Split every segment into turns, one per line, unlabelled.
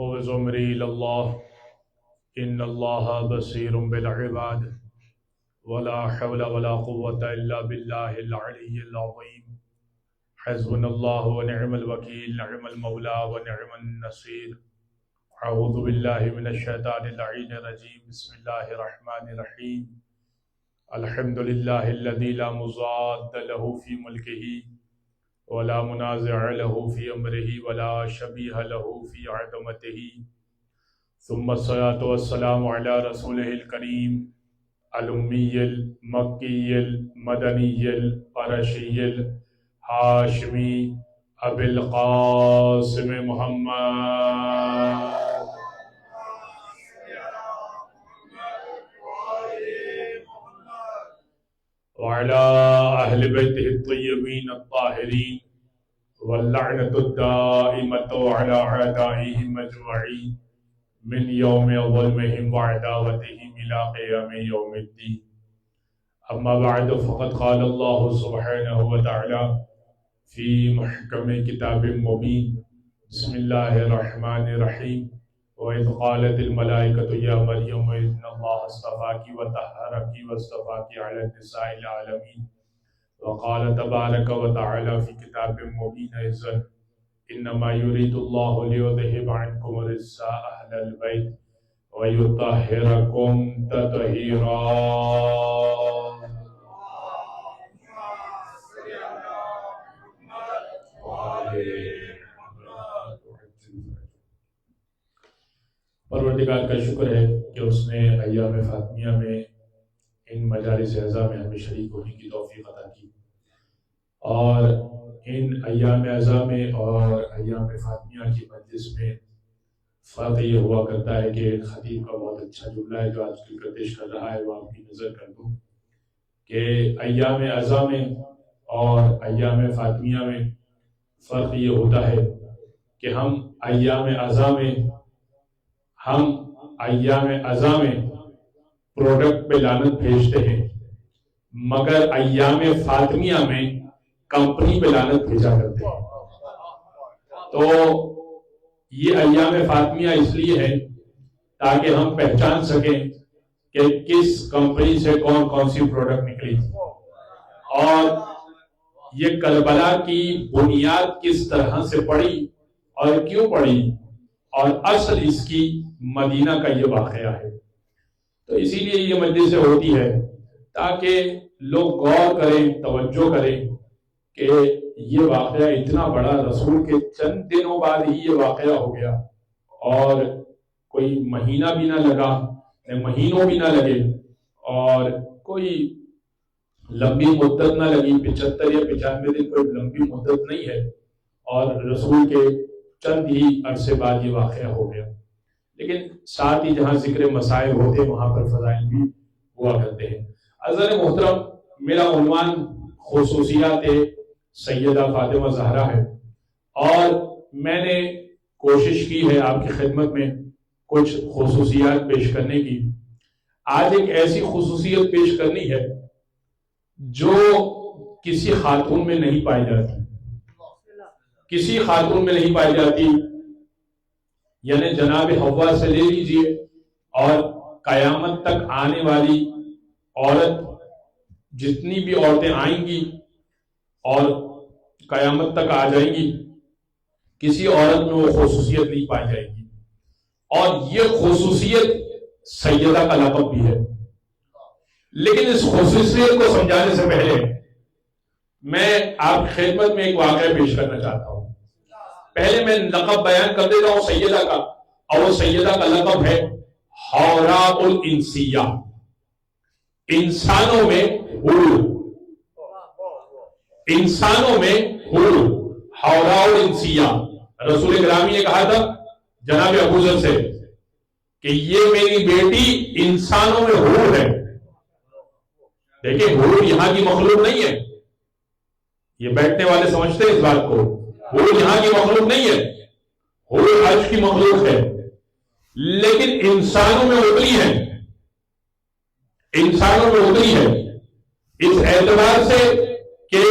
فوز عمری اللہ ان اللہ بصیر بالعباد ولا حول ولا قوة الا باللہ العلی العظیم حسبنا اللہ ونعم الوکیل نعم المولا ونعم النصیر اعوذ باللہ من الشیطان اللعین الرجیم بسم اللہ الرحمن الرحیم الحمد للہ الذی لا مضاد له فی ملکہ ولا منازع له في امره ولا شبیہ له في عظمته ثم الصلاة والسلام على رسوله الكريم الأمي المكي المدني القرشي الهاشمي أبي القاسم محمد وعلى أهل بيته الطيبين الطاهرين واللعنة الدائمة على أعدائهم أجمعين من يوم ظلمهم وعداوتهم إلى قيام يوم الدين. أما بعد فقد قال الله سبحانه وتعالى في محكم كتاب مبين بسم الله الرحمن الرحيم وإذ قالت الملائكة يا مريم إن الله اصطفاك وطهرك واصطفاك على النساء العالمين وقال تبارك وتعالى في كتاب مبين أيضا إنما يريد الله ليذهب عنكم الرجس أهل البيت ويطهركم تطهيرا. پروردگار کا شکر ہے کہ اس نے ایام فاطمیہ میں ان مجالس اعزاء میں ہمیں شریک ہونے کی توفیق عطا کی، اور ان ایام اعزاء میں اور ایام فاطمیہ کی مجلس میں فرق یہ ہوا کرتا ہے کہ خطیب کا بہت اچھا جملہ ہے جو آج کل گردش کر رہا ہے، وہ آپ کی نظر کر دوں کہ ایام اعزاء میں اور ایام فاطمیہ میں فرق یہ ہوتا ہے کہ ہم ایام اعزاء میں پروڈکٹ پہ لعنت بھیجتے ہیں، مگر ایام فاطمیہ میں کمپنی پہ لعنت بھیجا کرتے ہیں. تو یہ ایام فاطمیہ اس لیے ہے تاکہ ہم پہچان سکیں کہ کس کمپنی سے کون کون سی پروڈکٹ نکلی اور یہ کربلا کی بنیاد کس طرح سے پڑی اور کیوں پڑی، اور اصل اس کی مدینہ کا یہ واقعہ ہے. تو اسی لیے یہ مجلس ہوتی ہے تاکہ لوگ غور کریں، توجہ کریں کہ یہ واقعہ اتنا بڑا، رسول کے چند دنوں بعد ہی یہ واقعہ ہو گیا اور کوئی مہینہ بھی نہ لگا، مہینوں بھی نہ لگے اور کوئی لمبی مدت نہ لگی، 75 یا 95 دن کوئی لمبی مدت نہیں ہے، اور رسول کے چند ہی عرصے بعد یہ واقعہ ہو گیا. لیکن ساتھ ہی جہاں ذکر مسائل ہوتے وہاں پر فضائل بھی ہوا کرتے ہیں. عزیزان محترم، میرا عنوان خصوصیات سیدہ فاطمہ زہرا ہے، اور میں نے کوشش کی ہے آپ کی خدمت میں کچھ خصوصیات پیش کرنے کی. آج ایک ایسی خصوصیت پیش کرنی ہے جو کسی خاتون میں نہیں پائی جاتی، کسی خاتون میں نہیں پائی جاتی. یعنی جناب حوا سے لے لیجئے اور قیامت تک آنے والی عورت، جتنی بھی عورتیں آئیں گی اور قیامت تک آ جائیں گی، کسی عورت میں وہ خصوصیت نہیں پائی جائے گی. اور یہ خصوصیت سیدہ کا لقب بھی ہے. لیکن اس خصوصیت کو سمجھانے سے پہلے میں آپ کی خدمت میں ایک واقعہ پیش کرنا چاہتا ہوں. پہلے میں لقب بیان کر دیتا ہوں سیدہ کا، اور وہ سیدہ کا لقب ہے حوراء الانسیہ، انسانوں میں حور، انسانوں میں حور، حوراء الانسیہ. رسول گرامی نے کہا تھا جناب ابوذر سے کہ یہ میری بیٹی انسانوں میں حور ہے. دیکھیں، حور یہاں کی مخلوق نہیں ہے، یہ بیٹھنے والے سمجھتے ہیں اس بات کو. حور یہاں کی مخلوق نہیں ہے، حور عرش کی مخلوق ہے، لیکن انسانوں میں اتری ہے، انسانوں میں اتری ہے اس اعتبار سے کہ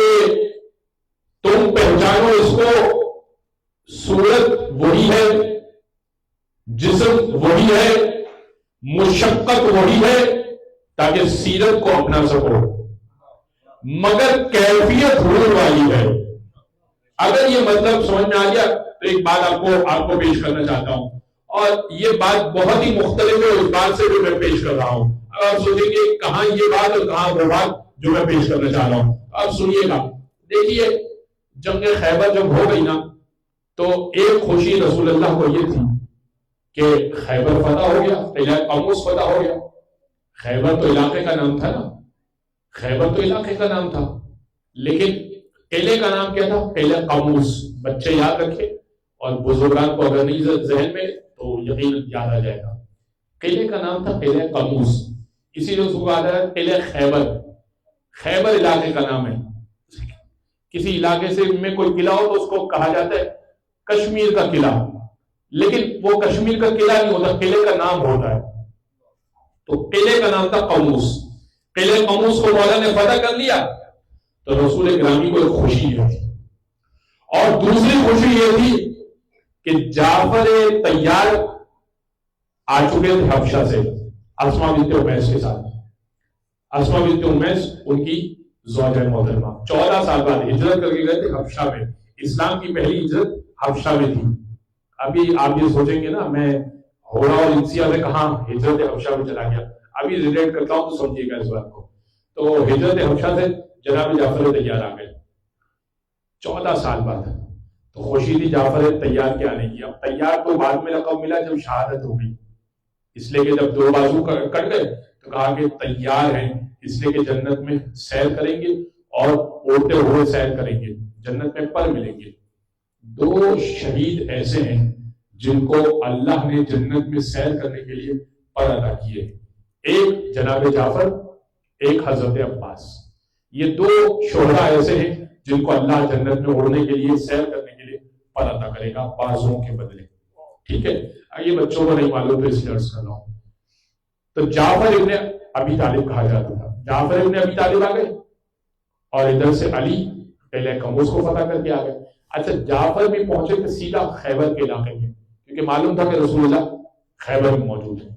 تم پہچانو اس کو، صورت وہی ہے، جسم وہی ہے، مشقت وہی ہے تاکہ سیرت کو اپنا سکو، مگر کیفیت حضور والی ہے۔ اگر یہ مطلب سمجھ میں آ گیا تو ایک بات آپ کو پیش کرنا چاہتا ہوں، اور یہ بات بہت ہی مختلف ہے اس بات سے جو میں پیش کر رہا ہوں۔ اب آپ سوچیں گے کہاں یہ بات اور کہاں وہ بات جو میں پیش کرنا چاہ رہا ہوں۔ آپ سنیے گا، دیکھیے جنگ خیبر جب ہو گئی نا تو ایک خوشی رسول اللہ کو یہ تھی کہ خیبر فتح ہو گیا، قلعہ قموس فتح ہو گیا۔ خیبر تو علاقے کا نام تھا نا، خیبر تو علاقے کا نام تھا، لیکن قلعے کا نام کیا تھا؟ قلعہ قموس۔ بچے یاد رکھے اور بزرگان کو اگر نہیں ذہن میں تو یقین یاد آ جائے گا۔ قلعے کا نام تھا قلعہ قموس، اسی لیے اس کو کہا جاتا ہے قلعہ خیبر۔ خیبر علاقے کا نام ہے۔ کسی علاقے سے میں کوئی قلعہ ہو تو اس کو کہا جاتا ہے کشمیر کا قلعہ، لیکن وہ کشمیر کا قلعہ نہیں ہوتا، قلعے کا نام ہوتا ہے۔ تو قلعے کا نام تھا قموس۔ قلعہ قموس کو مولا نے فتح کر لیا تو رسول گرامی کو ایک خوشی یہ تھی، اور دوسری خوشی یہ تھی کہ جعفر طیار آ چکے تھے حبشہ سے اسما بنت امیس کے ساتھ۔ اسما بنت امیس ان کی زوجہ محترمہ 14 سال بعد ہجرت کر کے گئے تھے حبشہ میں۔ اسلام کی پہلی ہجرت حبشہ میں تھی۔ ابھی آپ یہ سوچیں گے نا میں ہورا اور انسیہ میں کہاں ہجرت حبشہ میں چلا گیا، ابھی ریلیٹ کرتا ہوں تو سمجھیے گا اس بات کو۔ تو ہجرت حبشہ سے جناب جعفر طیار آ گئے 14 سال بعد، تو خوشی تھی جعفر طیار کے آنے کی۔ اب طیار تو بعد میں لقب ملا جب شہادت ہو گئی، اس لیے کہ جب دو بازو کٹ گئے تو کہا کہ طیار ہیں، اس لیے کہ جنت میں سیر کریں گے اور اڑتے ہوئے سیر کریں گے، جنت میں پر ملیں گے۔ دو شہید ایسے ہیں جن کو اللہ نے جنت میں سیر کرنے کے لیے پر عطا کیے، ایک جناب جعفر، ایک حضرت عباس۔ یہ دو شہداء ایسے ہیں جن کو اللہ جنت میں اڑنے کے لیے سیر کرنے کے لیے پر عطا کرے گا بازوں کے بدلے۔ ٹھیک ہے، یہ بچوں کو نہیں معلوم تو اس لیے عرض کر رہا ہوں۔ تو جعفر ابن ابی طالب کہا جاتا تھا، جعفر ابن ابی طالب آ گئے اور ادھر سے علی قلعہ قموس کو فتح کر کے آ گئے۔ اچھا جعفر بھی پہنچے تھے سیدھا خیبر کے علاقے میں، کیونکہ معلوم تھا کہ رسول اللہ خیبر میں موجود ہے۔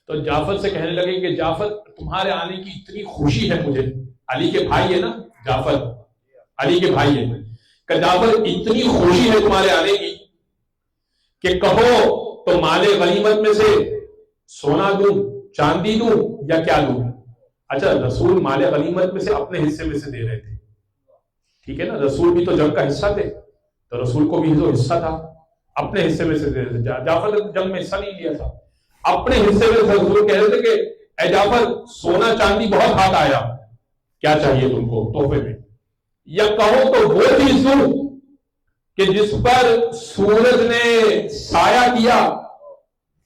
تو جعفر سے کہنے لگے کہ جعفر تمہارے آنے کی اتنی خوشی ہے مجھے، علی کے بھائی ہے نا جعفر، علی کے بھائی ہے، کہ جعفر اتنی خوشی ہے تمہارے آنے کی کہ کہو تو مال غنیمت میں سے سونا دوں، چاندی دوں یا کیا دوں؟ اچھا رسول مال غنیمت میں سے اپنے حصے میں سے دے رہے تھے، ٹھیک ہے نا، رسول بھی تو جنگ کا حصہ تھے تو رسول کو بھی تو حصہ تھا، اپنے حصے میں سے دے رہے تھے۔ جعفر جنگ میں حصہ نہیں لیا تھا، اپنے حصے میں سے رسول کہہ رہے تھے کہ اے جعفر سونا چاندی بہت ہاتھ آیا، کیا چاہیے تم کو تحفے میں، یا کہو تو وہ چیز دوں کہ جس پر سورج نے سایہ کیا،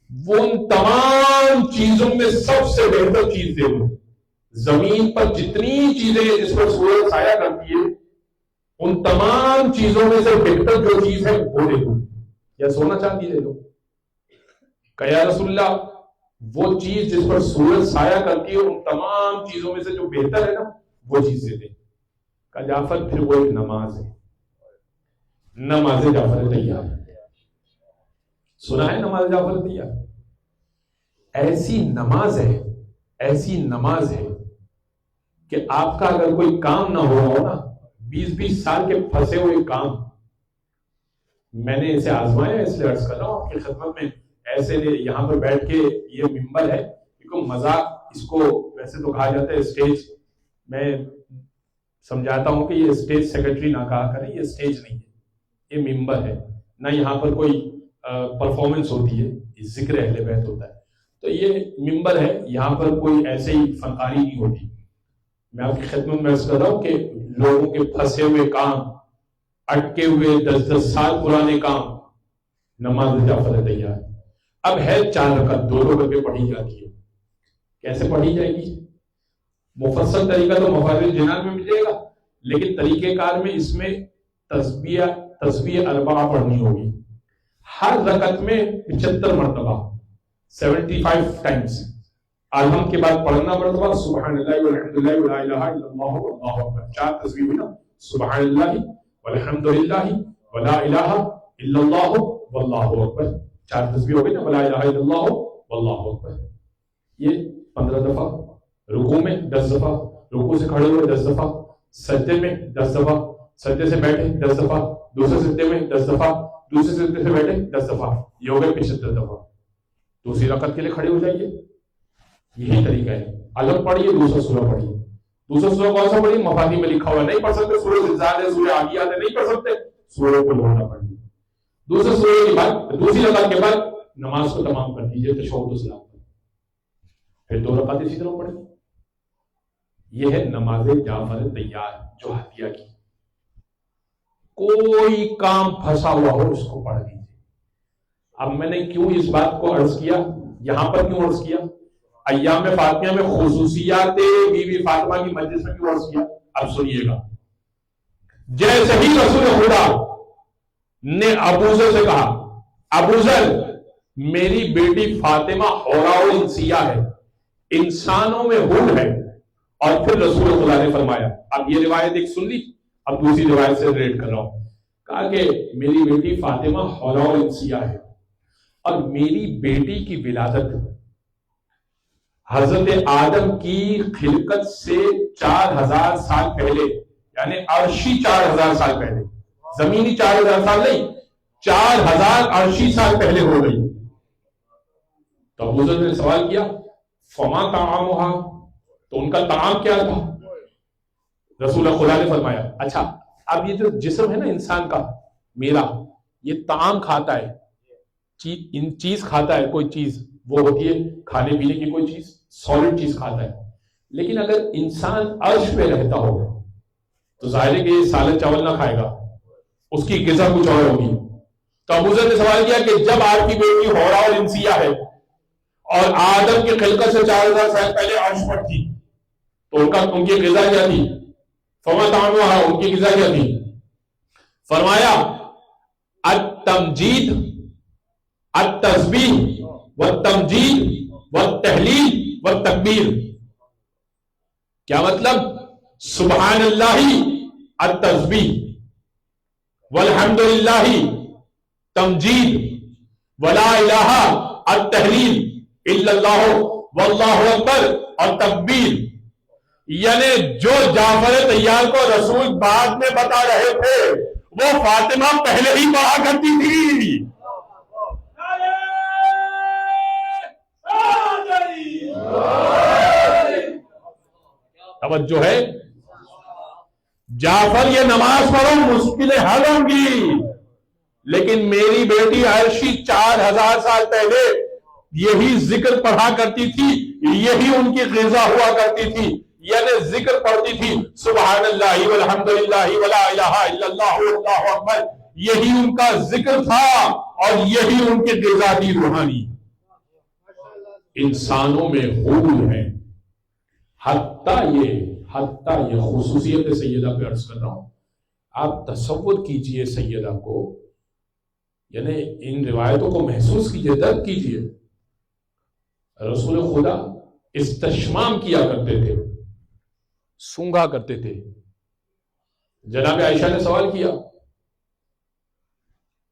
وہ ان تمام چیزوں میں سب سے بہتر چیز دے دوں۔ زمین پر جتنی چیزیں جس پر سورج سایہ کرتی ہے ان تمام چیزوں میں سے بہتر جو چیز ہے وہ دے دوں، یا سونا چاندی دے دو۔ کہ یا رسول اللہ وہ چیز جس پر سورج سایہ کرتی ہے ان تمام چیزوں میں سے جو بہتر ہے نا وہ چیز دے دے۔ کہ جعفر پھر وہ ایک نماز ہے، نماز جعفر طیار، سنا ہے نماز جعفر طیار؟ ایسی نماز ہے، ایسی نماز ہے کہ آپ کا اگر کوئی کام نہ ہو رہا ہو نا، 20 سال کے پھنسے ہوئے کام، میں نے اسے آزمایا اس لیے عرض کر رہا ہوں آپ کی خدمت میں، ایسے یہاں پہ بیٹھ کے یہ ممبر ہے، کیونکہ مذاق اس کو ویسے تو کہا جاتا ہے اسٹیج، میں سمجھاتا ہوں کہ یہ اسٹیج سیکرٹری نہ کہا کریں، یہ اسٹیج نہیں ہے، یہ ممبر ہے، نہ یہاں پر کوئی پرفارمنس ہوتی ہے، یہ ذکر اہل بیت ہوتا ہے، تو یہ ممبر ہے، یہاں پر کوئی ایسے ہی فنکاری نہیں ہوتی۔ میں آپ کی خدمت میں عرض کر رہا ہوں کہ لوگوں کے پھنسے ہوئے کام، اٹکے ہوئے 10 سال پرانے کام، نماز جعفر طیار۔ اب ہے 4 رکعت، 2 رکعتیں پڑھی جاتی ہے، کیسے پڑھی جائے گی؟ مفصل طریقہ تو مفارق جنان میں مل جائے گا، لیکن طریقہ کار میں اس میں تسبیح 4 پڑھنی ہوگی، ہر رکعت میں 75 مرتبہ 75 ٹائمز، الحمد کے بعد پڑھنا مرتبہ سبحان اللہ والحمدللہ ولا الہ الا اللہ واللہ اکبر، 4 تسبیح ہوئی نا، سبحان اللہ والحمدللہ ولا الہ الا اللہ واللہ اکبر، 4 تسبیح ہو گئی نا، ولا الہ الا اللہ واللہ اکبر، یہ 15 دفعہ، رکوع میں 10 دفعہ، رکوع سے کھڑے ہوئے 10 دفعہ، سجدے میں 10 دفعہ، سجدے سے بیٹھے 10 دفعہ، دوسرے سجدے میں 10 دفعہ، دوسرے سجدے سے بیٹھے 10 دفعہ، یہ ہو گئے 75 دفعہ۔ دوسری رکعت کے لیے کھڑے ہو جائیے، یہی طریقہ ہے۔ الگ پڑھیے، دوسرا سورہ پڑھیے۔ دوسرا سورہ کون سا پڑھیے؟ مفاہیم میں لکھا ہوا نہیں پڑھ سکتے، سورہ زلزال ہے، سورہ عادیات ہے، نہیں پڑھ سکتے، سورہ کل ہونا پڑھیے۔ دوسرے سورہ کے بعد، دوسری رکعت کے بعد نماز کو تمام کر دیجیے تشہد و سلام، پھر 2 رکعت اسی طرح پڑھیں۔ یہ ہے نماز جعفر طیار جو ہدیہ کی۔ کوئی کام پھنسا ہوا ہو اس کو پڑھ لیجیے۔ اب میں نے کیوں اس بات کو عرض کیا، یہاں پر کیوں عرض کیا، ایام فاطمیہ میں خصوصیات بی بی فاطمہ کی مجلس میں کیوں عرض کیا، اب سنیے گا۔ جیسے ہی رسول خدا نے ابوذر سے کہا، ابوذر میری بیٹی فاطمہ حوراء الانسیہ ہے، انسانوں میں حور ہے، اور پھر رسول خدا نے فرمایا، اب یہ روایت ایک سن لی، اب دوسری روایت سے ریلیٹ کر رہا ہوں، کہا کہ میری بیٹی فاطمہ حوراء الانسیہ ہے، اور میری بیٹی کی ولادت حضرت آدم کی خلقت سے 4000 سال پہلے، یعنی عرشی 4000 سال پہلے، زمینی 4000 سال نہیں، 4000 عرشی سال پہلے ہو گئی۔ تو ابو ذر نے سوال کیا، فما طعامھا، تو ان کا طعام کیا تھا؟ رسول خدا نے فرمایا، اچھا اب یہ جو جسم ہے نا انسان کا، میرا، یہ طعام کھاتا ہے، چیز کھاتا ہے، کوئی چیز وہ ہوتی ہے کھانے پینے کی کوئی چیز، سالڈ چیز کھاتا ہے، لیکن اگر انسان عرش پہ رہتا ہو تو ظاہر ہے کہ یہ سالن چاول نہ کھائے گا، اس کی غذا کچھ اور ہوگی۔ تو ابو ذر نے سوال کیا کہ جب آپ کی بیٹی حوراء الانسیہ ہے اور آدم کی خلقت سے 4000 سال پہلے عرش پر تھی، تو ان کی غذا کیا تھی؟ فما طعامھا، ان کی غذا کیا تھی؟ فرمایا التمجید، التسبیح والتمجید والتحلیل والتکبیر۔ کیا مطلب؟ سبحان اللہ التسبیح، والحمد للہ تمجید، ولا الہ التحلیل الا اللہ واللہ اکبر اور تکبیر۔ یعنی جو جعفر طیار کو رسول بعد میں بتا رہے تھے وہ فاطمہ پہلے ہی پڑھا کرتی تھی۔ توجہ ہے، جعفر یہ نماز پڑھو مشکلیں حل ہوں گی، لیکن میری بیٹی عرشی 4000 سال پہلے یہی ذکر پڑھا کرتی تھی، یہی ان کی غذا ہوا کرتی تھی، یعنی ذکر پڑھتی تھی سبحان اللہ والحمد للہ ولا الہ الا اللہ واللہ اکبر، یہی ان کا ذکر تھا اور یہی ان کی غذا تھی روحانی۔ انسانوں میں حور ہے، حتیٰ یہ خصوصیت سیدہ پہ عرض کر رہا ہوں، آپ تصور کیجئے سیدہ کو، یعنی ان روایتوں کو محسوس کیجئے، درک کیجئے۔ رسول خدا استشمام کیا کرتے تھے، سونگا کرتے تھے۔ جناب عائشہ نے سوال کیا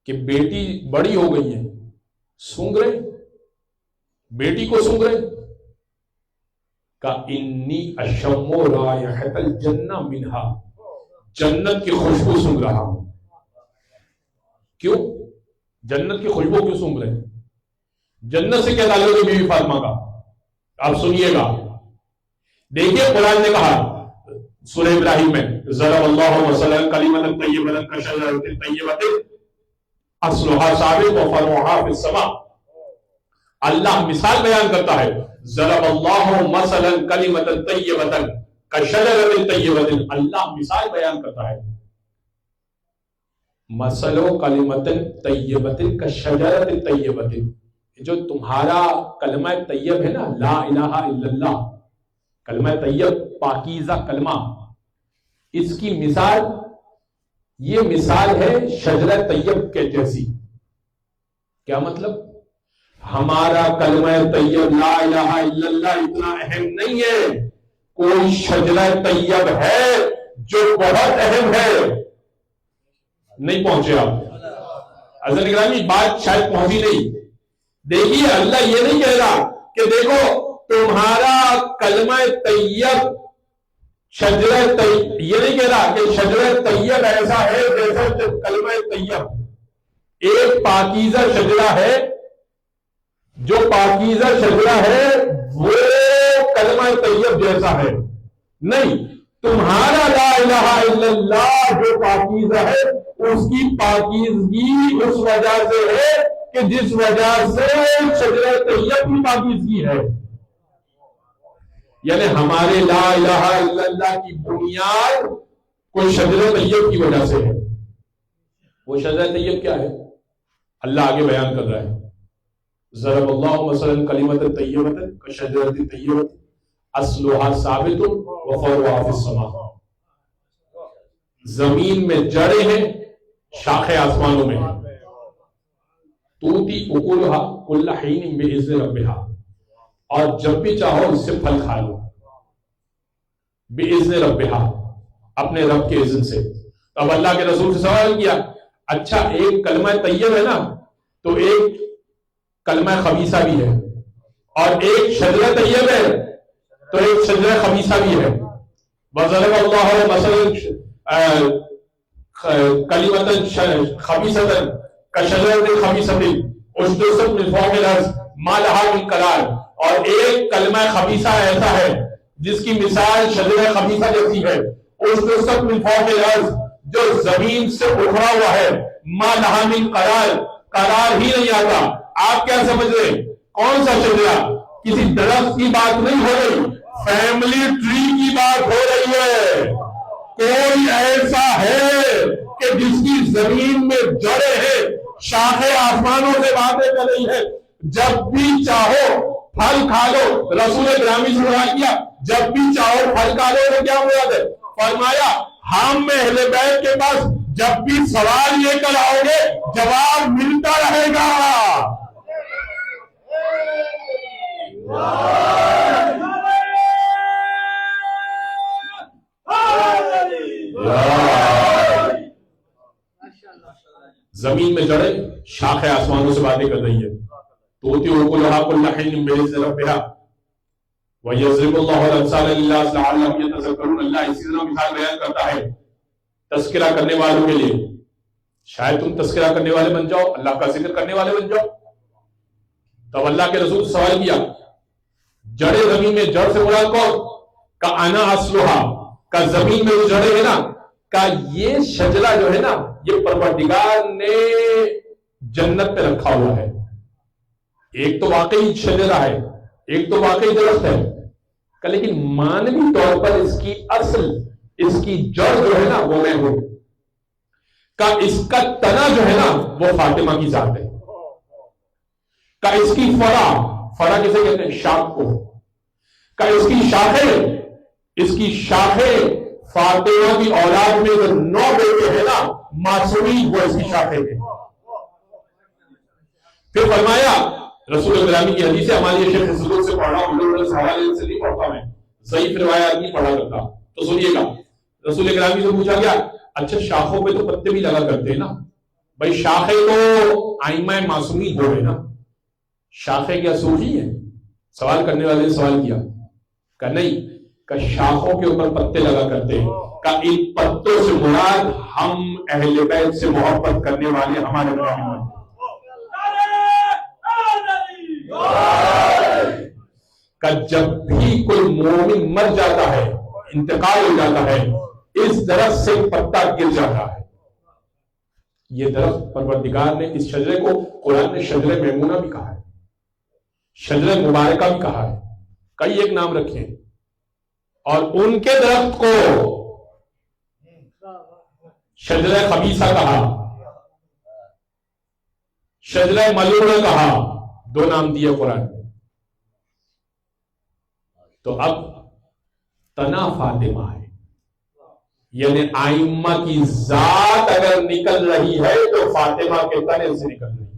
کہ بیٹی بڑی ہو گئی ہے، سونگ رہے، بیٹی کو سونگ رہے، کہ انی اشم رائحۃ الجنہ منہا، جنت کی خوشبو سونگ رہا ہوں۔ کیوں جنت کی خوشبو کیوں سونگ رہے؟ جنت سے کیا تعلق ہے بی بی فاطمہ کا؟ آپ سنیے گا، دیکھیے قرآن نے کہا سورہ ابراہیم میں، ضرب اللہ مثلا کلمۃ طیبۃ کشجرۃ طیبۃ اصلها ثابت وفرعها فی السماء۔ اللہ مثال بیان کرتا ہے، ضرب اللہ مثلا کلمۃ طیبۃ کشجرۃ طیبۃ، اللہ مثال بیان کرتا ہے، مثل کلمۃ طیبۃ کشجرۃ طیبۃ، جو تمہارا کلمہ طیب ہے نا، لا الہ الا اللہ، کلمہ طیب پاکیزہ کلمہ، اس کی مثال، یہ مثال ہے شجرہ طیب کے جیسی۔ کیا مطلب؟ ہمارا کلمہ طیب لا الہ الا اللہ اتنا اہم نہیں ہے، کوئی شجرہ طیب ہے جو بہت اہم ہے۔ نہیں پہنچے آپ؟ حضرت گرامی بات شاید پہنچی نہیں. دیکھیے اللہ یہ نہیں کہہ رہا کہ دیکھو تمہارا کلمہ طیب شجرہ طیب، یہ نہیں کہہ رہا کہ شجرہ طیب ایسا ہے جیسا کلمہ طیب. ایک پاکیزہ شجرہ ہے، جو پاکیزہ شجرہ ہے وہ کلمہ طیب جیسا ہے نہیں. تمہارا لا الہ الا اللہ جو پاکیزہ ہے اس کی پاکیزگی اس وجہ سے ہے کہ جس وجہ سے شجرہ طیب کی پاکیزگی ہے. یعنی ہمارے لا الہ الا اللہ کی بنیاد کوئی شجرہ طیب کی وجہ سے ہے. وہ شجرہ طیب کیا ہے؟ اللہ آگے بیان کر رہا ہے. ضرب اللہ مثلا کلمۃ طیبۃ کشجرۃ طیبۃ اصلها ثابت وفرعها فی السماء. زمین میں جڑیں ہیں، شاخیں آسمانوں میں ہیں. توتی اکلها کل حین باذن ربها، اور جب بھی چاہو اس سے پھل کھا لو. باذن ربها، اپنے رب کے اذن سے. اب اللہ کے رسول سے سوال کیا، اچھا ایک کلمہ طیب ہے نا، تو ایک کلمہ خبیثہ بھی ہے، اور ایک شجرہ طیب ہے تو ایک شجرہ خبیثہ بھی ہے. وضرب اللہ مثلا کلمۃ خبیثۃ کشجرۃ خبیثۃ اجتثت من فوق الارض ما لها من قرار. اور ایک کلمہ خبیثہ ایسا ہے جس کی مثال شجرہ خبیثہ جیسی ہے، اجتثت من فوق الارض، جو زمین سے اکھڑا ہوا ہے، ما لها من قرار، قرار ہی نہیں آتا. آپ کیا سمجھ رہے کون سا شجرہ؟ کسی درخت کی بات نہیں ہو رہی، فیملی ٹری کی بات ہو رہی ہے. کوئی ایسا ہے کہ جس کی زمین میں جڑیں ہیں، شاخیں آسمانوں سے باتیں کر رہی ہے، جب بھی چاہو پھل کھا لو. رسول گرامی سے دعا کیا جب بھی چاہو پھل کھا لو، تو کیا مراد ہے؟ فرمایا ہم اہل بیت کے پاس جب بھی سوال لے کر آؤ گے جواب ملتا رہے گا. زمین میں جڑے، شاخیں آسمانوں سے باتیں کر رہی ہے. توتی اکلها کل حین باذن ربها ویضرب اللہ الامثال للناس لعلهم یتذکرون. اللہ اسی طرح مثال بیان کرتا ہے تذکرہ کرنے والوں کے لیے. شاید تم تذکرہ کرنے والے بن جاؤ، اللہ کا ذکر کرنے والے بن جاؤ. تب اللہ کے رسول سوال کیا، جڑے زمین میں، جڑ سے مراد کون؟ کا انا اصلھا، کا زمین میں جو جڑے ہیں نا، کا یہ شجرہ جو ہے نا یہ پروردگار نے جنت پہ رکھا ہوا ہے. ایک تو واقعی شجرہ ہے، ایک تو واقعی درخت ہے، لیکن مانوی طور پر اس کی اصل، اس کی جڑ جو ہے نا وہ میں ہوں. کا اس کا تنا جو ہے نا وہ فاطمہ کی ذات ہے. کا اس کی فرع کسے کہتے ہیں؟ شاخ کو. کا اس کی شاخیں، اس کی شاخیں فاطمہ کی اولاد میں جو 9 بیٹے ہیں نا معصومین، وہ اس کی شاخیں ہیں. پھر فرمایا رسول گرامی کی حدیث ہے، ہماری شیخ حضور سے پڑھا ہوں، اس حوالے سے نہیں پڑھتا میں، ضعیف روایات نہیں پڑھا کرتا. تو سنیے گا، رسول گرامی سے پوچھا گیا اچھا شاخوں پہ تو پتے بھی لگا کرتے ہیں نا بھائی، شاخیں تو ائمہ معصومین ہو گئے نا، شاخیں کیا سوکھی ہیں؟ سوال کرنے والے نے سوال کیا کہ نہیں، کہ شاخوں کے اوپر پتے لگا کرتے ہیں. کہ ان پتوں سے مراد ہم اہل بیت سے محبت کرنے والے ہمارے رحمان. کہ جب بھی کوئی مومن مر جاتا ہے، انتقال ہو جاتا ہے، اس درخت سے پتا گر جاتا ہے. یہ درخت پروردگار نے اس شجرے کو قرآن نے شجرہ میمونہ بھی کہا ہے، شجرہ مبارکہ بھی کہا ہے، کئی ایک نام رکھے. اور ان کے درخت کو شجرہ خبیثہ کہا، شجرہ ملعونہ کہا، 2 نام دیے قرآن نے. تو اب تنا فاطمہ ہے، یعنی آئمہ کی ذات اگر نکل رہی ہے تو فاطمہ کے تنے سے نکل رہی ہے.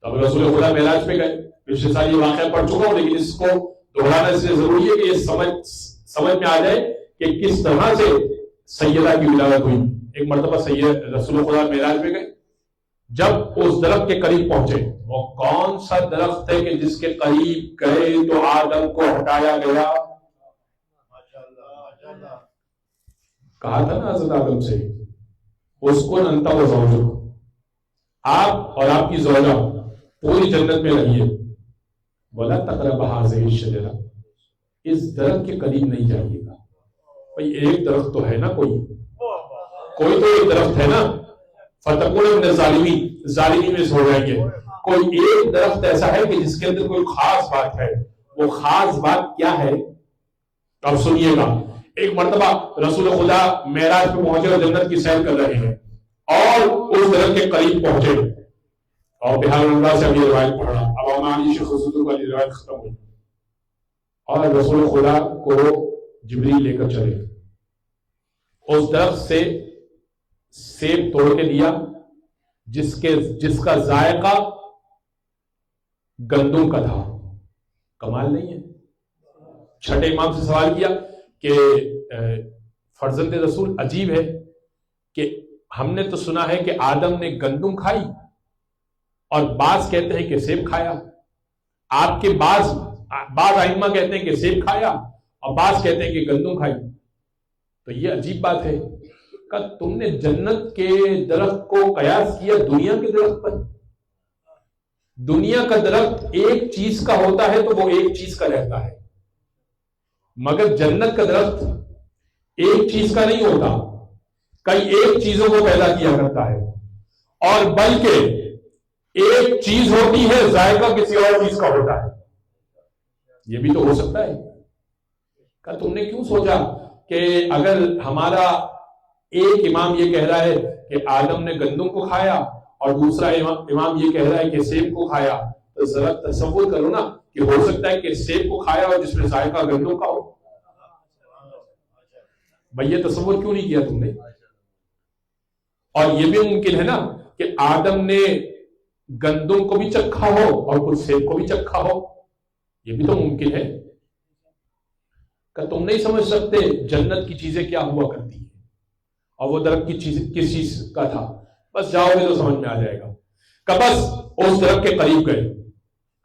اب رسول خدا معراج پہ گئے، پچھلے سال یہ واقعہ پڑھ چکا ہوں، لیکن اس کو دہرانا اس لیے ضروری ہے کہ یہ سمجھ میں آ جائے کہ کس طرح سے سیدہ کی ولادت ہوئی. ایک مرتبہ سید رسول خدا معراج پہ گئے. جب اس درخت کے قریب پہنچے، وہ کون سا درخت ہے کہ جس کے قریب گئے تو آدم کو ہٹایا گیا؟ کہا تھا نا حضرت آدم سے، اس کو انت و زوجک، آپ اور آپ کی زوجہ پوری جنت میں رہیے. وَلَا تَقْرَبَا هَٰذِهِ الشَّجَرَةَ، اس درخت کے قریب نہیں جائیے گا. بھئی ایک درخت تو ہے نا، کوئی تو ایک درخت ہے نا. فَتَكُونَ مِنَ الظَّالِمِينَ، ظالمین میں سے ہو جائیں گے. کوئی ایک درخت ایسا ہے کہ جس کے اندر کوئی خاص بات ہے. وہ خاص بات کیا ہے؟ اب سنیے گا. ایک مرتبہ رسول خدا معراج پہ پہنچے اور جنت کی سیر کر رہے ہیں اور اس درخت کے قریب پہنچے اور بہار اللہ سے ابھی روایت پڑھا. اب ہماری شیخ حضور والی روایت ختم ہوئی اور رسول خدا کو جبریل لے کر چلے. اس درخت سے سیب توڑ کے دیا جس کا ذائقہ گندم کا تھا. کمال نہیں ہے؟ چھٹے امام سے سوال کیا کہ فرزند رسول عجیب ہے کہ ہم نے تو سنا ہے کہ آدم نے گندم کھائی اور بعض کہتے ہیں کہ سیب کھایا. آپ کے بعض ائمہ کہتے ہیں کہ سیب کھایا اور بعض کہتے ہیں کہ گندم کھائی. تو یہ عجیب بات ہے کہ تم نے جنت کے درخت کو قیاس کیا دنیا کے درخت پر. دنیا کا درخت ایک چیز کا ہوتا ہے تو وہ ایک چیز کا رہتا ہے، مگر جنت کا درخت ایک چیز کا نہیں ہوتا، کئی ایک چیزوں کو پیدا کیا کرتا ہے. اور بلکہ ایک چیز ہوتی ہے، ذائقہ کسی اور چیز کا ہوتا ہے. یہ بھی تو ہو سکتا ہے. کہ تم نے کیوں سوچا کہ اگر ہمارا ایک امام یہ کہہ رہا ہے کہ آدم نے گندم کو کھایا اور دوسرا امام یہ کہہ رہا ہے کہ سیب کو کھایا، تو ذرا تصور کرو نا کہ ہو سکتا ہے کہ سیب کو کھایا اور جس میں ذائقہ گندم کا ہو. بھئی یہ تصور کیوں نہیں کیا تم نے؟ اور یہ بھی ممکن ہے نا کہ آدم نے گندم کو بھی چکھا ہو اور کچھ سیب کو بھی چکھا ہو. یہ بھی تو ممکن ہے. کہ تم نہیں سمجھ سکتے جنت کی چیزیں کیا ہوا کرتی ہیں اور وہ درخت کی چیز کس چیز کا تھا. بس جاؤ گے تو سمجھ میں آ جائے گا. کہ بس اس درخت کے قریب گئے،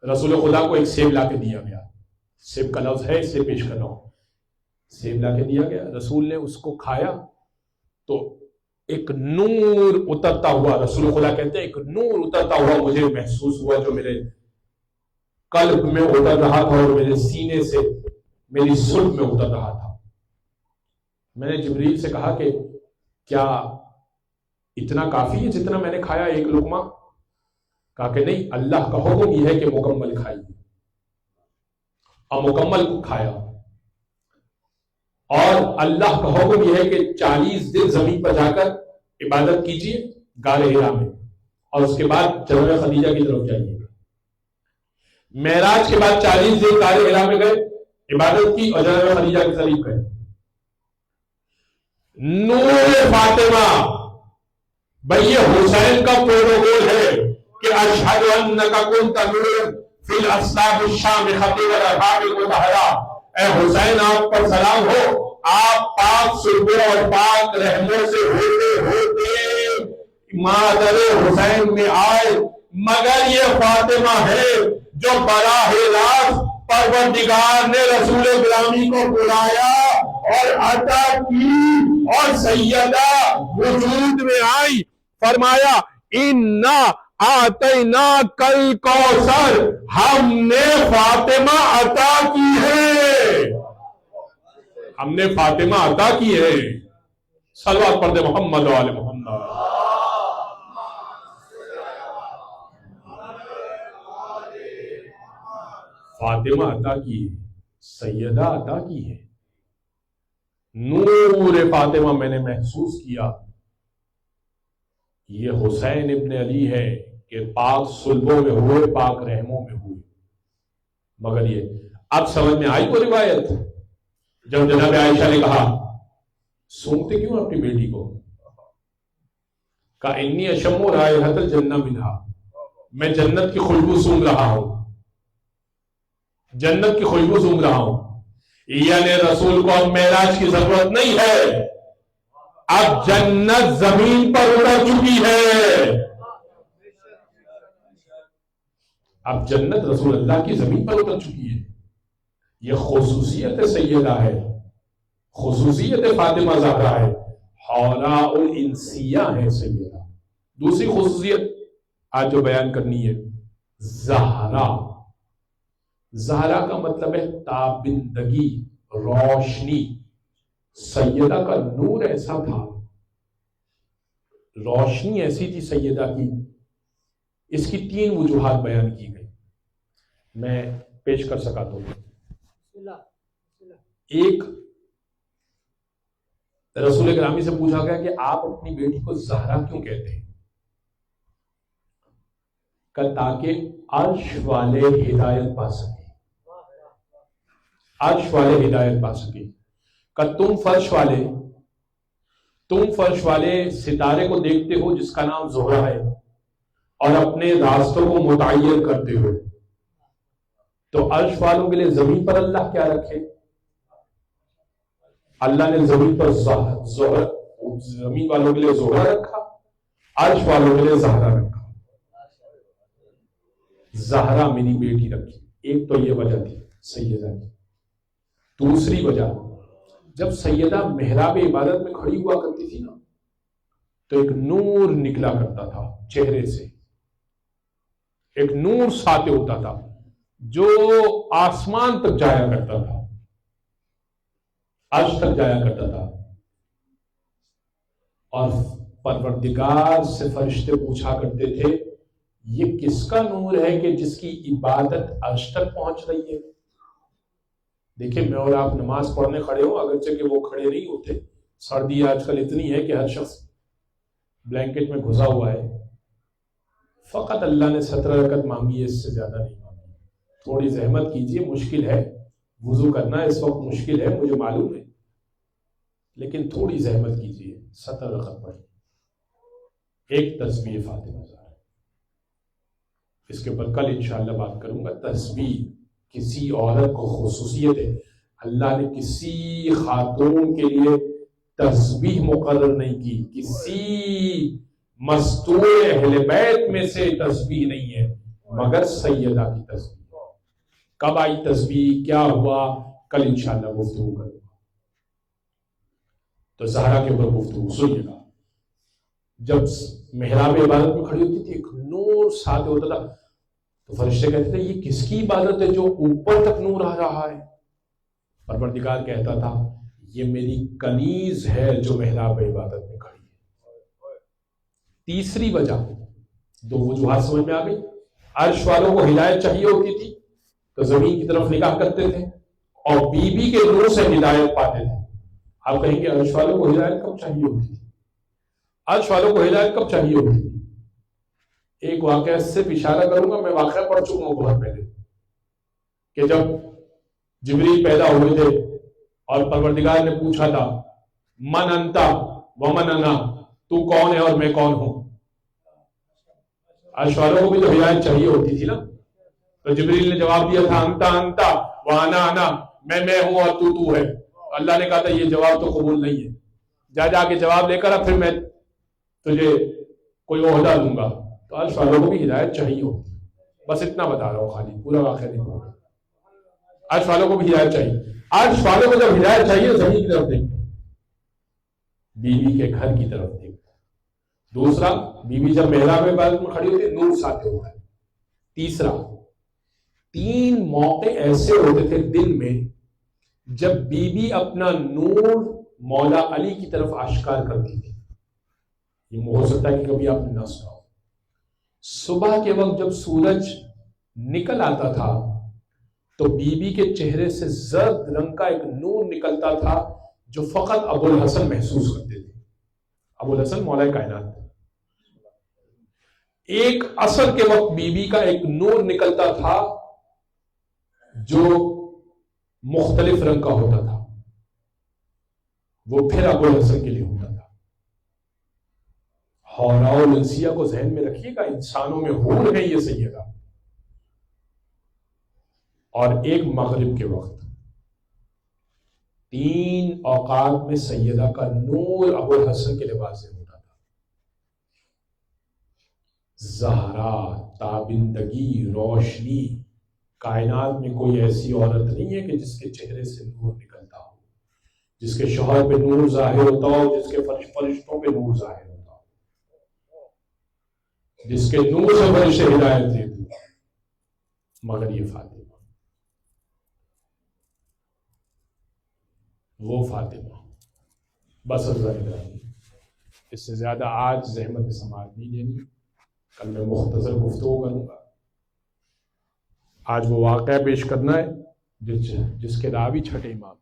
رسول خدا کو ایک سیب لا کے دیا گیا. سیب کا لفظ ہے اس لیے پیش کر رہا ہوں. سیب لا کے دیا گیا، رسول نے اس کو کھایا تو ایک نور اترتا ہوا، رسول خدا کہتے ہیں ایک نور اترتا ہوا مجھے محسوس ہوا جو میرے قلب میں اتر رہا تھا اور میرے سینے سے میری صلب میں اتر رہا تھا. میں نے جبریل سے کہا کہ کیا اتنا کافی ہے جتنا میں نے کھایا ایک لقمہ؟ کہا کہ نہیں، اللہ کا حکم یہ ہے کہ مکمل کھائیے. اور مکمل کھایا. اور اللہ کا حکم یہ ہے کہ 40 دن زمین پر جا کر عبادت کیجیے غار حرا میں، اور اس کے بعد جناب خدیجہ کی طرف جائیے. معراج کے بعد 40 دن غار حرا میں گئے، عبادت کی اور جناب خدیجہ کے قریب گئے. نور فاطمہ، بھئی یہ حسین کا پروٹوکول ہے کہ اشہد انک کنت نورا فی الاصلاب الشام خطیب الارحام المطہرہ. اے حسین آپ پر سلام ہو، آپ پاک صلبوں اور پاک رحموں سے ہوتے ہوتے مادر حسین میں آئے. مگر یہ فاطمہ ہے جو براہ راست پروردگار نے رسول گرامی کو بلایا اور عطا کی اور سیدہ وجود میں آئی. فرمایا انا آتینا کل کوثر، ہم نے فاطمہ عطا کی ہے، ہم نے فاطمہ عطا کی ہے. صلوات پڑھ دے محمد و آل محمد. فاطمہ عطا کی ہے، سیدہ عطا کی ہے. نور فاطمہ میں نے محسوس کیا یہ حسین ابن علی ہے کہ پاک صلبوں میں ہوئے، پاک رحموں میں ہوئے. مگر یہ اب سمجھ میں آئی کو روایت جب جناب عائشہ نے کہا سونگتے کیوں اپنی بیٹی کو؟ کہا انی اشم رائحۃ الجنہ منہا، میں جنت کی خوشبو سونگ رہا ہوں، جنت کی خوشبو سونگ رہا ہوں. یعنی رسول کو اب معراج کی ضرورت نہیں ہے، اب جنت زمین پر اتر چکی ہے، اب جنت رسول اللہ کی زمین پر اتر چکی ہے۔ یہ خصوصیت سیدہ ہے، خصوصیت فاطمہ زہرا ہے، حوراء الانسیہ ہے سیدہ۔ دوسری خصوصیت آج جو بیان کرنی ہے، زہرا۔ زہرا کا مطلب ہے تابندگی، روشنی۔ سیدہ کا نور ایسا تھا، روشنی ایسی تھی سیدہ کی، اس کی 3 وجوہات بیان کی گئی، میں پیش کر سکا تو۔ ایک، رسول گرامی سے پوچھا گیا کہ آپ اپنی بیٹی کو زہرا کیوں کہتے ہیں؟ کہ تاکہ عرش والے ہدایت پا سکے، عرش والے ہدایت پا سکے۔ کہ تم فرش والے ستارے کو دیکھتے ہو جس کا نام زہرا ہے، اور اپنے راستوں کو متعین کرتے ہو، تو عرش والوں کے لیے زمین پر اللہ کیا رکھے؟ اللہ نے زمین پر زمین والوں کے لیے زہرا رکھا، عرش والوں کے لیے زہرا رکھا۔ زہرا میری بیٹی رکھی، ایک تو یہ وجہ تھی سیدہ کی۔ دوسری وجہ، جب سیدہ محراب عبادت میں کھڑی ہوا کرتی تھی نا، تو ایک نور نکلا کرتا تھا چہرے سے، ایک نور ساطع ہوتا تھا جو آسمان تک جایا کرتا تھا، عرش تک جایا کرتا تھا۔ اور پروردگار سے فرشتے پوچھا کرتے تھے یہ کس کا نور ہے کہ جس کی عبادت عرش تک پہنچ رہی ہے؟ دیکھیں میں اور آپ نماز پڑھنے کھڑے ہوں، اگرچہ کہ وہ کھڑے نہیں ہوتے، سردی آج کل اتنی ہے کہ ہر شخص بلینکٹ میں گھسا ہوا ہے، فقط اللہ نے 17 رکعت مانگی ہے، اس سے زیادہ نہیں مانگی۔ تھوڑی زحمت کیجئے، مشکل ہے وضو کرنا اس وقت، مشکل ہے مجھے معلوم ہے، لیکن تھوڑی زحمت کیجئے، 17 رکعت پڑھیں۔ ایک تسبیح فاطمہ زہرا، اس کے اوپر کل انشاءاللہ بات کروں گا۔ تسبیح کسی عورت کو خصوصیت ہے، اللہ نے کسی خاتون کے لیے تسبیح مقرر نہیں کی، کسی مستور اہل بیت میں سے تسبیح نہیں ہے مگر سیدہ کی تسبیح۔ کب آئی تسبیح، کیا ہوا، کل انشاءاللہ گفتگو کروں گا۔ تو زہرا کے اوپر گفتگو سنیے گا۔ جب محراب عبادت میں کھڑی ہوتی تھی، ایک نور ساتھ ہوتا تھا، تو فرشتے کہتے تھے یہ کس کی عبادت ہے جو اوپر تک نور آ رہا ہے؟ پروردگار کہتا تھا یہ میری کنیز ہے جو محراب عبادت میں کھڑی ہے۔ تیسری وجہ، 2 وجوہات سمجھ میں آ گئی۔ عرش والوں کو ہدایت چاہیے ہوتی تھی تو زمین کی طرف نگاہ کرتے تھے، اور بی بی کے نور سے ہدایت پاتے تھے۔ آپ کہیں گے عرش والوں کو ہدایت کب چاہیے ہوتی تھی؟ عرش والوں کو ہدایت کب چاہیے ہوتی تھی؟ ایک واقعہ سے اشارہ کروں گا، میں واقعہ پڑھ چکا ہوں بہت پہلے، کہ جب جبریل پیدا ہوئے تھے اور پروردگار نے پوچھا تھا من انتا ومن انا، تو کون ہے اور میں کون ہوں؟ عرش والوں کو بھی تو ہدایت چاہیے ہوتی تھی نا، تو جبریل نے جواب دیا تھا انتا انتا وانا انا، میں ہوں اور تو ہے۔ اللہ نے کہا تھا یہ جواب تو قبول نہیں ہے، جا کے جواب لے کر اب پھر میں تجھے کوئی عہدہ دوں گا۔ تو عرش والوں کو بھی ہدایت چاہیے ہوتی، بس اتنا بتا رہا ہوں، خالی پورا واقعہ نہیں بول رہا۔ عرش والوں کو بھی ہدایت چاہیے۔ عرش والوں کو جب ہدایت چاہیے زمین کی طرف دیکھتے، بیوی کے گھر کی طرف دیکھتے۔ دوسرا، بیوی جب محراب عبادت میں کھڑی ہوتی نور ساتھ ہوتا ہے۔ تیسرا، 3 موقع ایسے ہوتے تھے دن میں جب بیوی اپنا نور مولا علی کی طرف آشکار کرتی تھی۔ یہ ہو سکتا ہے کہ کبھی آپ نے نہ سنا ہو۔ صبح کے وقت جب سورج نکل آتا تھا تو بی بی کے چہرے سے زرد رنگ کا ایک نور نکلتا تھا جو فقط ابو الحسن محسوس کرتے تھے۔ ابو الحسن مولا کائنات تھے۔ ایک عصر کے وقت بی بی کا ایک نور نکلتا تھا جو مختلف رنگ کا ہوتا تھا، وہ پھر ابو الحسن کے لیے ہوتا تھا۔ حوراء الانسیہ کو ذہن میں رکھیے گا، انسانوں میں حور ہے یہ سیدہ۔ اور ایک مغرب کے وقت 3 اوقات میں سیدہ کا نور ابو الحسن کے لباس سے ہوتا تھا. زہرا، تابندگی، روشنی. کائنات میں کوئی ایسی عورت نہیں ہے کہ جس کے چہرے سے نور نکلتا ہو، جس کے شوہر پہ نور ظاہر ہوتا ہو، جس کے فرشتوں پہ نور ظاہر ہوتا ہو، جس کے نور سے فرشتے ہدایت دیتے ہو، مگر یہ فاطمہ، وہ فاطمہ. بس اس سے زیادہ آج زحمت سماعت نہیں دینی، کل میں مختصر گفتگو کروں گا. آج وہ واقعہ پیش کرنا ہے جس کے راوی چھٹے امام.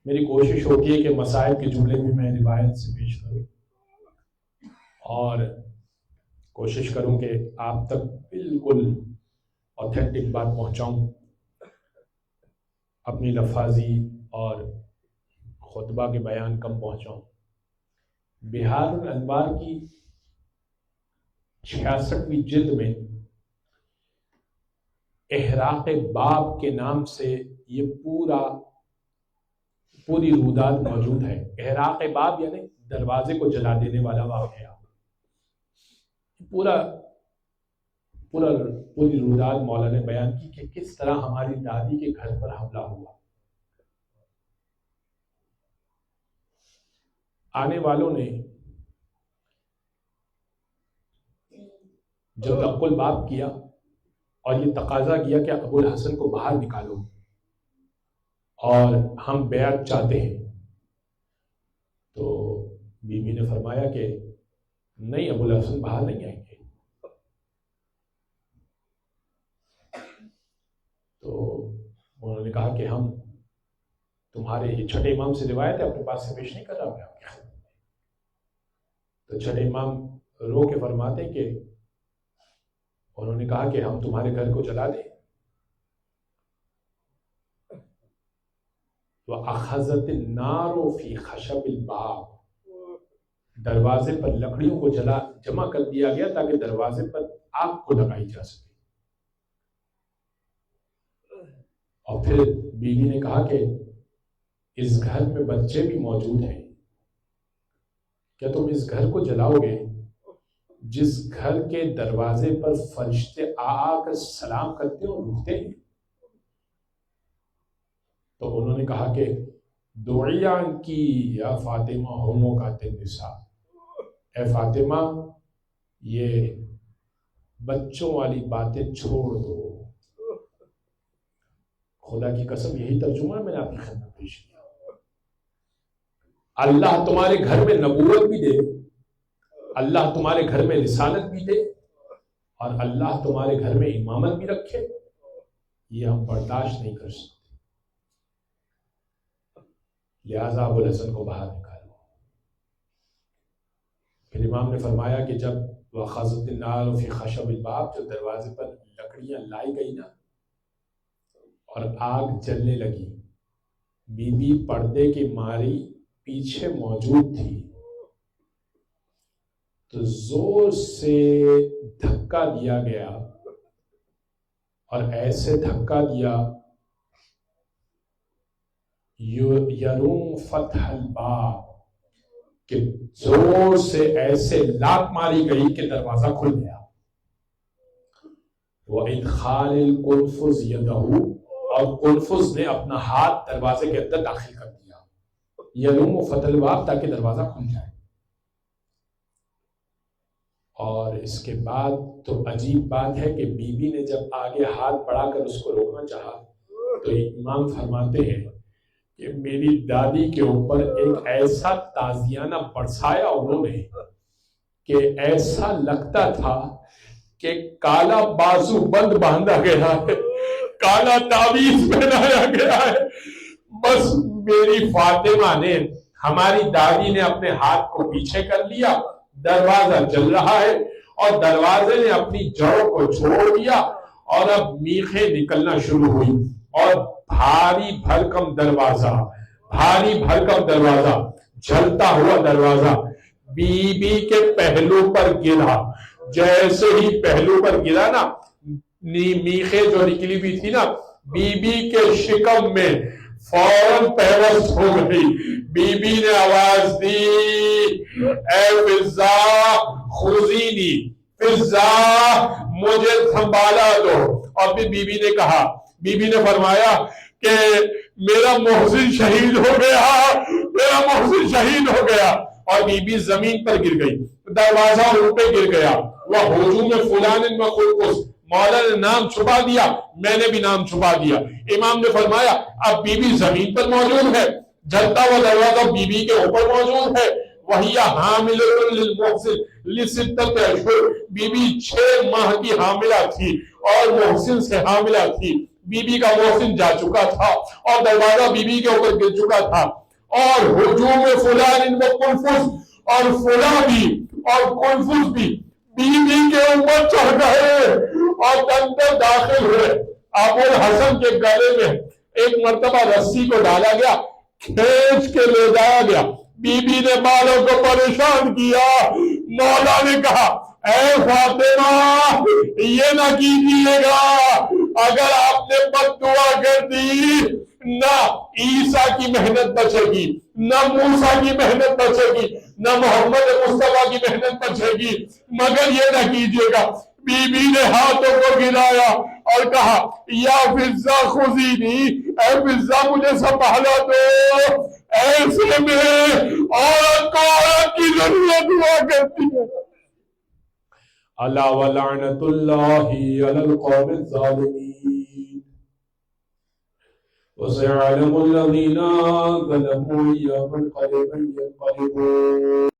میری کوشش ہوتی ہے کہ مسائل کے جملے بھی میں روایت سے پیش کروں اور کوشش کروں کہ آپ تک بالکل اوتھینٹک بات پہنچاؤں، اپنی لفاظی اور خطبہ کے بیان کم پہنچاؤں. بہار الانوار کی 66ویں جلد میں احراق باب کے نام سے یہ پوری رودات موجود ہے. احراق باب یعنی دروازے کو جلا دینے والا واقعہ. پوری رودات مولا نے بیان کی کہ کس طرح ہماری دادی کے گھر پر حملہ ہوا. آنے والوں نے جب رق الباب کیا اور یہ تقاضا کیا کہ ابو الحسن کو باہر نکالو اور ہم بیعت چاہتے ہیں، تو بی بی نے فرمایا کہ نہیں، ابو الحسن باہر نہیں آئیں گے. تو انہوں نے کہا کہ ہم تمہارے یہ چھٹے امام سے روایت ہے، اپنے پاس سے پیش نہیں کر رہا میں آپ کے خدمت میں. تو چھٹے امام رو کے فرماتے کہ انہوں نے کہا کہ ہم تمہارے گھر کو جلا دیں. وَأَخَذَتِ النَّارُ فِي خَشَبِ الْبَابِ، دروازے پر لکڑیوں کو جمع کر دیا گیا تاکہ دروازے پر آگ کو لگائی جا سکے. اور پھر بیوی نے کہا کہ اس گھر میں بچے بھی موجود ہیں، کیا تم اس گھر کو جلاؤ گے جس گھر کے دروازے پر فرشتے آ کر سلام کرتے اور رکتے ہیں؟ تو انہوں نے کہا کہ دعیان کی یا فاطمہ ہومو کاتے نساء، اے فاطمہ یہ بچوں والی باتیں چھوڑ دو. خدا کی قسم یہی ترجمہ میں نے آپ کی خدمت پیش کیا. اللہ تمہارے گھر میں نبوت بھی دے، اللہ تمہارے گھر میں رسالت بھی دے، اور اللہ تمہارے گھر میں امامت بھی رکھے، یہ ہم برداشت نہیں کر سکتے. لہذا ابو الحسن کو باہر نکالو. پھر امام نے فرمایا کہ جب وَأَخَذَتِ النَّارُ فِي خَشَبِ الْبَابِ، جو دروازے پر لکڑیاں لائی گئی نا اور آگ جلنے لگی، بی بی پردے کی ماری پیچھے موجود تھی، تو زور سے دھکا دیا گیا اور ایسے دھکا دیا یروم فتح الباب، کہ زور سے ایسے لات ماری گئی کہ دروازہ کھل گیا. وَإِدْخَالِ الْقُنْفُذِ يَدَهُ، اور قنفذ نے اپنا ہاتھ دروازے کے اندر داخل کر دیا، یروم فتح الباب، تاکہ دروازہ کھل جائے. اور اس کے بعد تو عجیب بات ہے کہ بی بی نے جب آگے ہاتھ بڑھا کر اس کو روکنا چاہا تو امام فرماتے ہیں کہ میری دادی کے اوپر ایک ایسا تازیانہ برسایا انہوں نے کہ ایسا لگتا تھا کہ کالا بازو بند باندھا گیا ہے، کالا تعویذ پہنایا گیا ہے. بس میری فاطمہ نے، ہماری دادی نے اپنے ہاتھ کو پیچھے کر لیا، دروازہ جل رہا ہے اور دروازے نے اپنی جڑوں کو چھوڑ دیا اور اب میخیں نکلنا شروع ہوئی اور بھاری بھرکم دروازہ جلتا ہوا دروازہ بی بی کے پہلو پر گرا. جیسے ہی پہلو پر گرا نا، میخیں جو نکلی ہوئی تھی نا بی بی کے شکم میں فوراً پیوست ہو گئی. بی بی نے آواز دی اے فضہ خذینی، فضہ مجھے سنبھالا دو. اور پھر بی بی نے کہا، بی بی نے فرمایا کہ میرا محسن شہید ہو گیا، میرا محسن شہید ہو گیا. اور بی بی زمین پر گر گئی، دروازہ ان پہ گر گیا. وہ ہجوم فلان وخلقس، مولا نے نام چھپا دیا، میں نے بھی نام چھپا دیا. امام نے فرمایا اب بی بی زمین پر موجود ہے، جلتا ہوا دروازہ بی بی کے اوپر موجود ہے. وہی حامل للمحسن لستۃ اشہر، بی بی 6 ماہ کی حاملہ تھی اور محسن سے حاملہ تھی. بی بی کا محسن جا چکا تھا اور دروازہ بی بی کے اوپر گر چکا تھا. اور ہجوم فلان وقنفس، اور فلاں بھی اور قنفس بھی بی بی کے اوپر چڑھ گئے اور اندر داخل ہوئے. ابو الحسن کے گلے میں ایک مرتبہ رسی کو ڈالا گیا، کھینچ کے لے جایا گیا. بی بی نے بالوں کو پریشان کیا. مولا نے کہا اے فاطمہ یہ نہ کیجیے گا، اگر آپ نے بد دعا کر دی نہ عیسیٰ کی محنت بچے گی، نہ موسیٰ کی محنت بچے گی، نہ محمد مصطفیٰ کی محنت بچے گی، مگر یہ نہ کیجیے گا. بی بی نے ہاتھوں کو گرایا اور کہا یا فضہ خذینی، اے فضہ مجھے سنبھالا دو. ایسے میں عورت کو عورت کی ضرورت ہوا کرتی ہے. الا ولعنت اللہ علی القوم الظالمین وسيعلم الذين ظلموا أي منقلب ينقلبون.